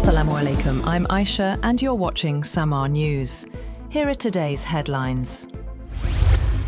Assalamu alaikum, I'm Aisha and you're watching Samar News. Here are today's headlines.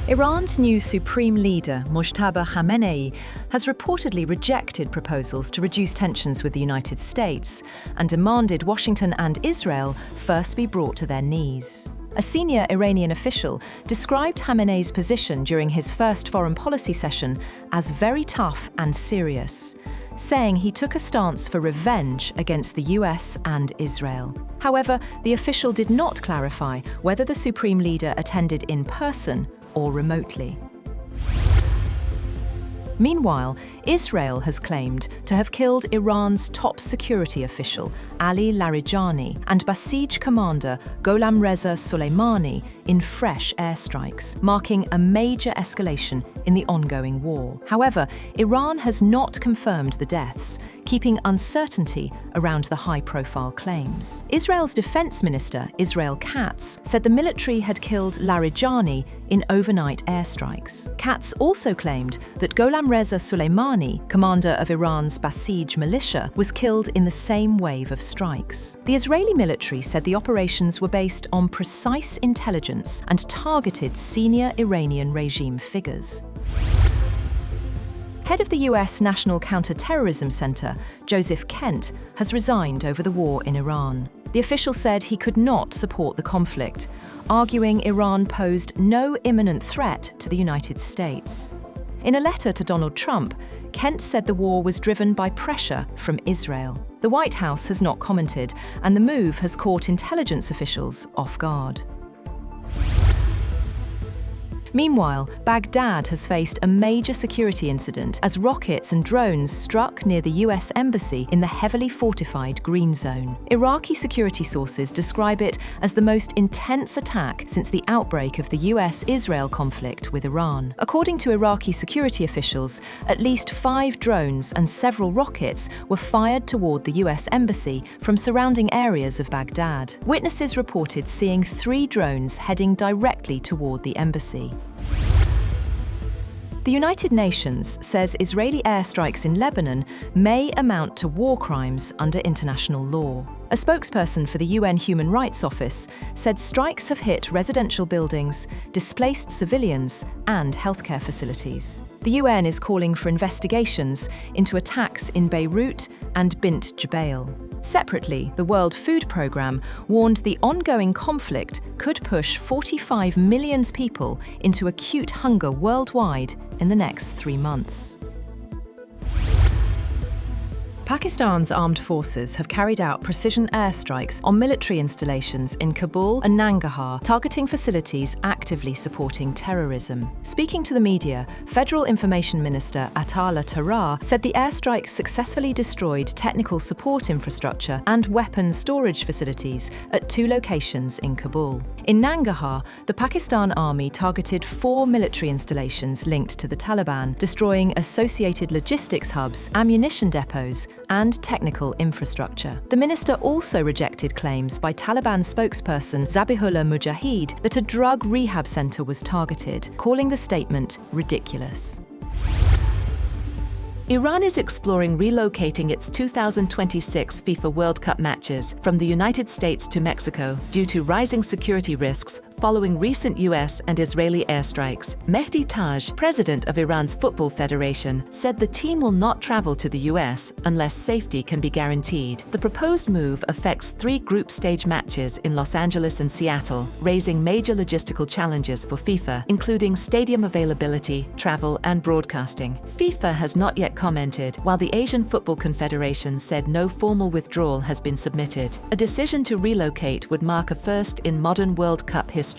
Iran's new supreme leader, Mojtaba Khamenei, has reportedly rejected proposals to reduce tensions with the United States and demanded Washington and Israel first be brought to their knees. A senior Iranian official described Khamenei's position during his first foreign policy session as very tough and serious, saying he took a stance for revenge against the US and Israel. However, the official did not clarify whether the supreme leader attended in person or remotely. Meanwhile, Israel has claimed to have killed Iran's top security official, Ali Larijani, and Basij commander Gholamreza Soleimani in fresh airstrikes, marking a major escalation in the ongoing war. However, Iran has not confirmed the deaths, keeping uncertainty around the high-profile claims. Israel's defense minister, Israel Katz, said the military had killed Larijani in overnight airstrikes. Katz also claimed that Gholamreza Soleimani, commander of Iran's Basij militia, was killed in the same wave of strikes. The Israeli military said the operations were based on precise intelligence and targeted senior Iranian regime figures. Head of the US National Counter-Terrorism Center, Joseph Kent, has resigned over the war in Iran. The official said he could not support the conflict, arguing Iran posed no imminent threat to the United States. In a letter to Donald Trump, Kent said the war was driven by pressure from Israel. The White House has not commented, and the move has caught intelligence officials off guard. Meanwhile, Baghdad has faced a major security incident as rockets and drones struck near the US embassy in the heavily fortified Green Zone. Iraqi security sources describe it as the most intense attack since the outbreak of the US-Israel conflict with Iran. According to Iraqi security officials, at least 5 drones and several rockets were fired toward the US embassy from surrounding areas of Baghdad. Witnesses reported seeing 3 drones heading directly toward the embassy. The United Nations says Israeli airstrikes in Lebanon may amount to war crimes under international law. A spokesperson for the UN Human Rights Office said strikes have hit residential buildings, displaced civilians, and healthcare facilities. The UN is calling for investigations into attacks in Beirut and Bint Jbeil. Separately, the World Food Programme warned the ongoing conflict could push 45 million people into acute hunger worldwide in the next 3 months. Pakistan's armed forces have carried out precision airstrikes on military installations in Kabul and Nangarhar, targeting facilities actively supporting terrorism. Speaking to the media, Federal Information Minister Attaullah Tarar said the airstrikes successfully destroyed technical support infrastructure and weapons storage facilities at 2 locations in Kabul. In Nangarhar, the Pakistan Army targeted 4 military installations linked to the Taliban, destroying associated logistics hubs, ammunition depots, and technical infrastructure. The minister also rejected claims by Taliban spokesperson Zabihullah Mujahid that a drug rehab center was targeted, calling the statement ridiculous. Iran is exploring relocating its 2026 FIFA World Cup matches from the United States to Mexico due to rising security risks following recent US and Israeli airstrikes. Mehdi Taj, president of Iran's Football Federation, said the team will not travel to the US unless safety can be guaranteed. The proposed move affects 3 group stage matches in Los Angeles and Seattle, raising major logistical challenges for FIFA, including stadium availability, travel, and broadcasting. FIFA has not yet commented, while the Asian Football Confederation said no formal withdrawal has been submitted. A decision to relocate would mark a first in modern World Cup history.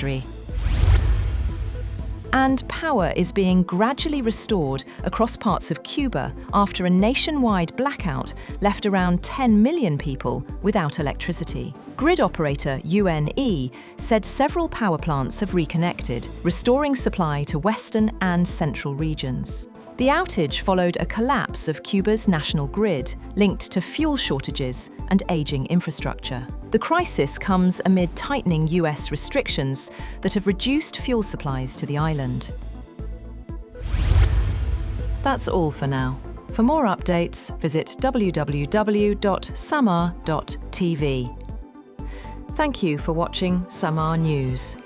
And power is being gradually restored across parts of Cuba after a nationwide blackout left around 10 million people without electricity. Grid operator UNE said several power plants have reconnected, restoring supply to western and central regions. The outage followed a collapse of Cuba's national grid, linked to fuel shortages and aging infrastructure. The crisis comes amid tightening US restrictions that have reduced fuel supplies to the island. That's all for now. For more updates, visit www.samar.tv. Thank you for watching Samar News.